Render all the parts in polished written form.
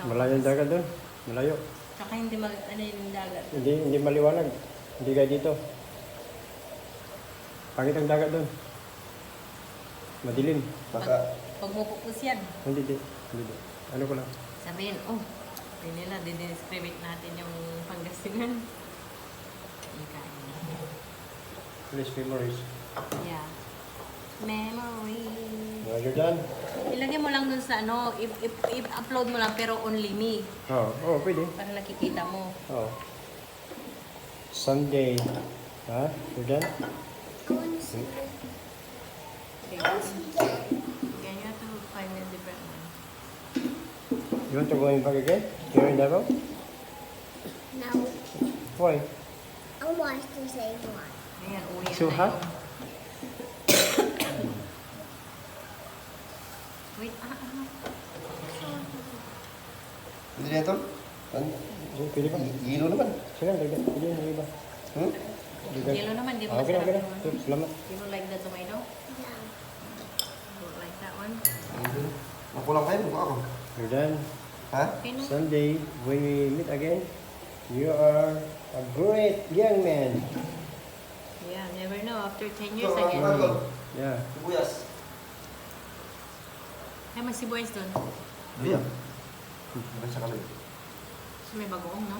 Malayo yung dagat doon. Malayo. Tsaka hindi ano yung dagat. Hindi maliwanag. Hindi kaya dito. Pangit ang dagat doon. Madilim. Baka, Pag mapupus yan, Hindi. Ano ko lang. sabihin, oh, hindi nila, didescribe natin yung Pangasinan. Yung kain. Please memories. Yeah. Memory. Now you're done? Ilagay mo lang dun sa ano, i-upload mo lang pero only me. Oo, pwede. Para nakikita mo. Oo. Sunday. Ha? You're done? Okay. Again, you have to find a different one. You want to go in back again? Here in Davao? No, Why? I want to say one. Ayan, uwi So na hot? yung... Wait, hindi na ito? Pwede ba? Hilo naman. Sige, dagdag. Pwede yung iba. Hmm? Dagdag. Yellow naman, di ba Okay na. masarap naman? Sure, salamat. You don't like the tomato? No. Don't like that one? Makulang kayo, mukha ako. You're done. Ha? Okay na. Sunday, when we meet again, you are a great young man. Yeah, never know. After 10 years again. Yeah. Sibuyas. Ay, may sibuyas doon. Ayan. Iba sa kamay. So, may bagoong, no?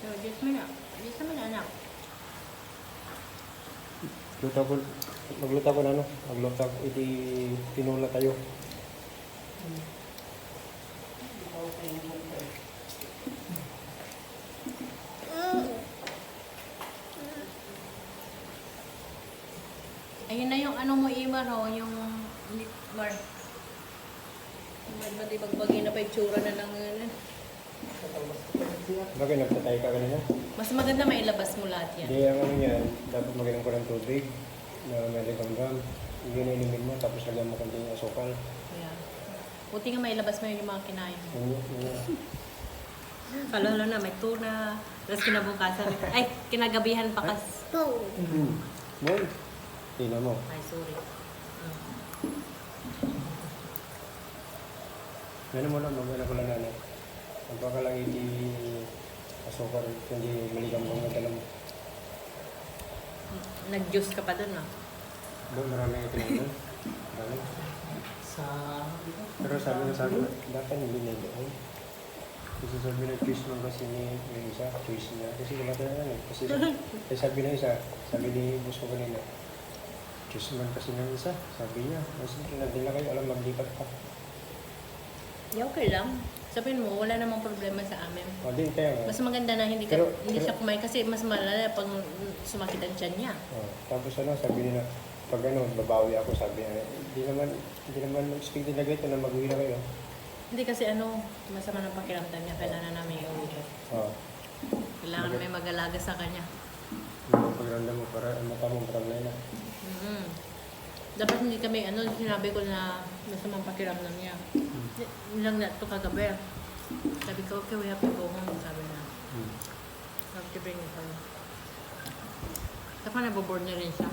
So, just mo na. Just mo na, anak. Magluto ko na ano? Magluto ko, tinula tayo. Ayun na yung ano mo, Imar, oh, yung... Mar. Ba't di bagbagay na pa yung tsura na lang yun? Bakit nagtatay ka kanina? Mas maganda may ilabas mo lahat yan. Hindi, ang ano yan, dapat maginom ko ng tubig na may ligam-gam. Yun ang inimin mo, tapos lagyan mo konting asukal. Yeah. Buti nga may ilabas mo yun yung mga kinain mo. Yun. Kalalo na, may tuna. Tapos kinabukasan. Ay, kinagabihan pa kas. Go. Moy, tingnan mo. Ay, sorry. Ganun mo lang, mamaya ko lang nanay. Ang baka lang hindi asukal, hindi maligam-gam na dala mo. Nag-juice ka pa dun, ah. Doon marami yung tinanong. Marami. Pero sabi nga sa akin, dapat hindi na doon. Kasi sabi na choice mo kasi ni yung isa, choice niya. Kasi wala tayo lang eh. Kasi sabi na isa, sabi ni boss ko kanina, choice man kasi ng isa, sabi niya. Kasi pinadala kayo, alam maglipat pa. Okay lang. Sabihin mo, wala namang problema sa amin. O di, kaya nga. Mas maganda na hindi siya kumain kasi mas malala pag sumakit ang tiyan niya. Tapos ano, sabi nila, pag ano, babawi ako, sabi niya, hindi naman expect nila ito na mag-uwi na kayo. Hindi kasi ano, masama ng pakiramdam niya, kailangan namin iuwi ko. Kailangan may mag-alaga sa kanya. Yung pagramdam mo, para matamang paramlay na. Dapat hindi kami, ano, sinabi ko na masamang pakiramdam niya. Nilang na ito kagabi. Sabi ko, okay, we have to go home. Sabi na, have to bring it home. Tapos naboboard na rin siya.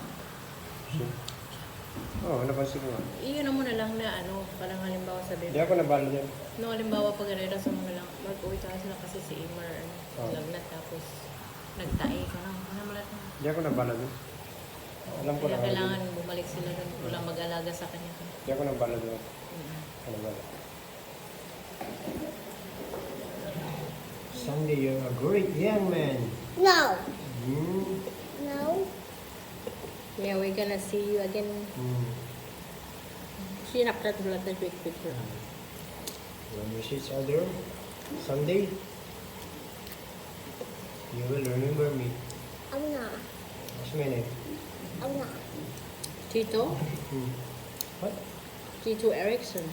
Oo, napansin ko nga. Iyon na muna lang na, ano, parang halimbawa sabi Hindi ako nabalo yan. no, halimbawa pag ganito sa mga lang, mag-uwi ka sila kasi si Imar, lagnat, tapos nagtae ka na. Ano mo lahat na? Hindi ako nabalo doon. Alam ko Kaya na. kailangan bumalik sila doon, walang mag-alaga sa kanya. Hindi ako nabalo doon. Ano ba? Sunday, you're a great young man. No. Hmm. No. Yeah, we're gonna see you again. Sinaprat mo lang the quick picture. When we see each other, Sunday, you will remember me. I'm not. What's my name? I'm not. Tito? What? Tito Erickson.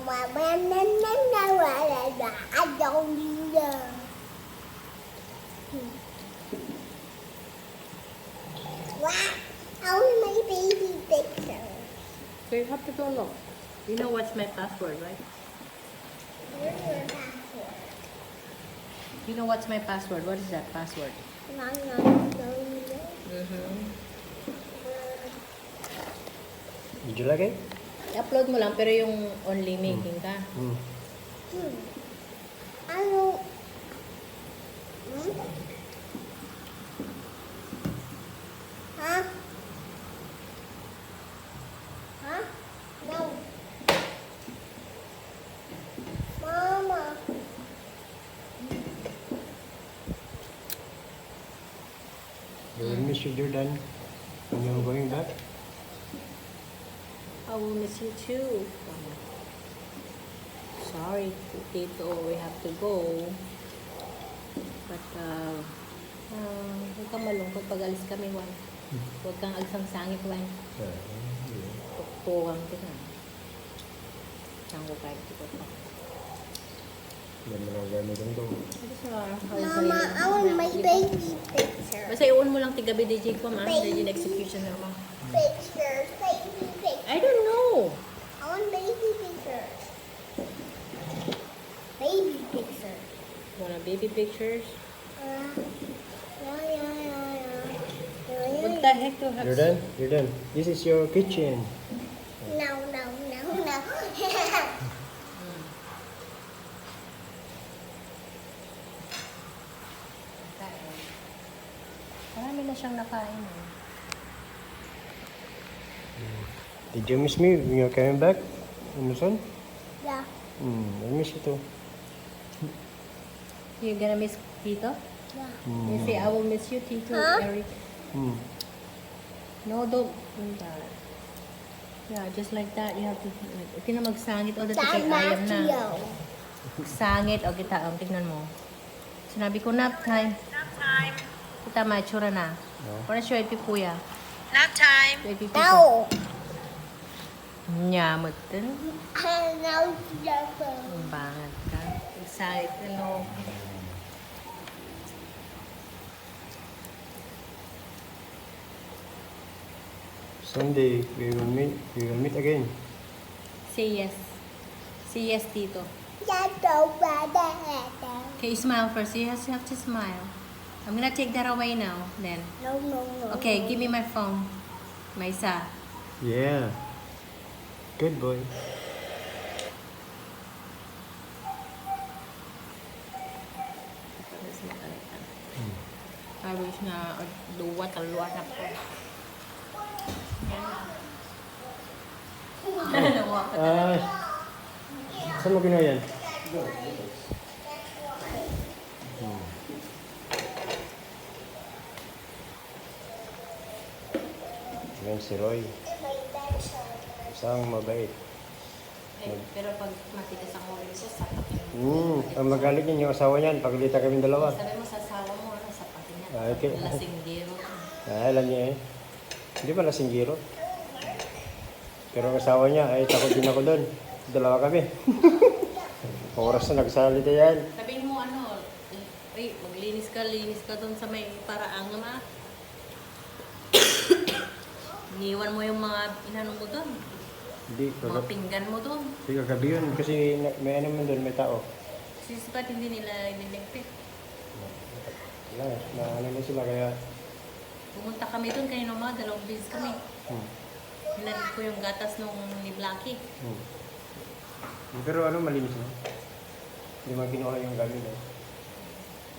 I don't know. What? Only my baby picture. So you have to go look. You know what's my password, right? Where's your password? You know what's my password? What is that password? No. Mm-hmm. Did you like it? I-upload mo lang, pero yung only making ka. Mm. Ano? Hmm? Ha? Ha? No. Mama. You will miss you, Jordan, when you're going back. I will miss you too. Sorry, Tito, we have to go. But, huwag kang malungkot pag alis kami, Juan. Huwag kang agsang sangit, Juan. Tuktuwang din na. Sangko kahit ito pa. Yan mo lang gamitin to. Mama, I want my baby picture. Basta iwan mo lang tigabi DJ ko, ma. DJ na execution na mo. Pictures, baby pictures. I don't know. I want baby pictures. Baby pictures. Wanna baby pictures? Yeah, yeah. What the heck to have... Jordan, this is your kitchen. No. Marami na siyang nakain. Did you miss me when you're coming back? Luzon? Yeah. I miss you too. You gonna miss Tito? Yeah. You say, I will miss you, Tito, Huh? Eric. No, don't do that. Yeah, just like that, you have to... Okay na magsangit. O, dati kay Ayam na. Sangit. O, kita. O, tignan mo. Sinabi ko, nap time. Nap time. Kita, maitsura na. Para siya, ipipuya. Nap time. Ipipuya. No. Nyamot din. No, Ang bangat ka. Sangit. Ano? Someday we will meet again. Say yes. Say yes, Tito. no. Okay, smile first. You have to smile. I'm gonna take that away now, then. No. Okay, give me my phone. My isa. Yeah. Good boy. I wish na duwa taluan ako. Saan mo ginawa yan? Yan si Roy. Isang mabait. Pero pag matigas ang ulo ko, sapatin Ang magalit niya yung asawa niyan. Pagalitan kami dalawa. Sabi mo sa asawa mo, sapatin niya. Okay. Lasinggero. Alam niya eh. Hindi pa lasinggero. Pero ang asawa niya ay takot din ako doon. Dalawa kami. Oras na nagsalita yan. Sabihin mo maglinis ka doon sa may paraang naman. Iniwan mo yung mga inano mo doon. Hindi, Mga pinggan mo doon. hindi kagabi yun kasi may ano man doon, may tao. Sis, ba't hindi nila iniligpit? Wala, na ano na sila kaya. Pumunta kami doon kanina mga 2 beses kami. Hinanap ko yung gatas nung ni Blackie. Pero ano, malinis na. Hindi man kinuha yung gamit eh.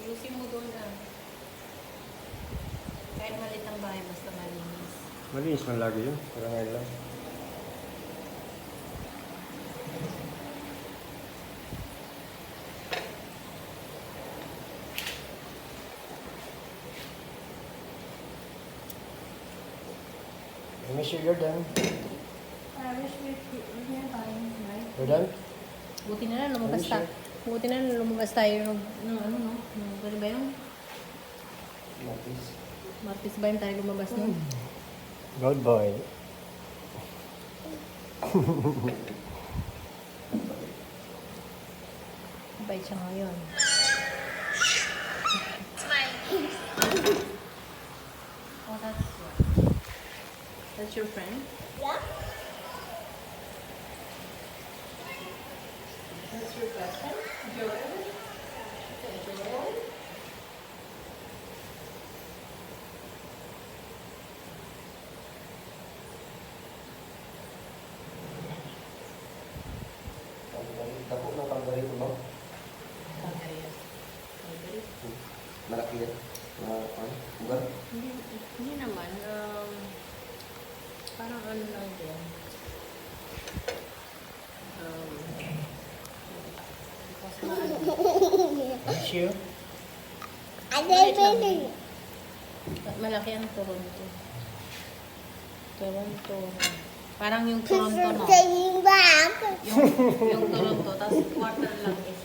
Ayusin mo doon na. Kahit malit ang bahay, basta malinis. Malinis man lagi yun. Pero ngayon lang. I miss you, Jordan. I wish we're nearby, right? Jordan? Buti na lang lumabas Sure. tayo. Buti na lang lumabas tayo ng ano no? Ano ba yun? Notice. Martis ba yun tayo lumabas no? Good boy. Bait siya ngayon. Oh, that's your friend? Yeah. That's your best friend? Joel? Joel? Malaki yan. Ano? Bugar? Hindi naman. Parang ano lang din. Kasi Sure? Baby. malaki ang Toronto. Toronto. Parang yung Toronto, no? Taking back. Yung Toronto, tapos quarter lang is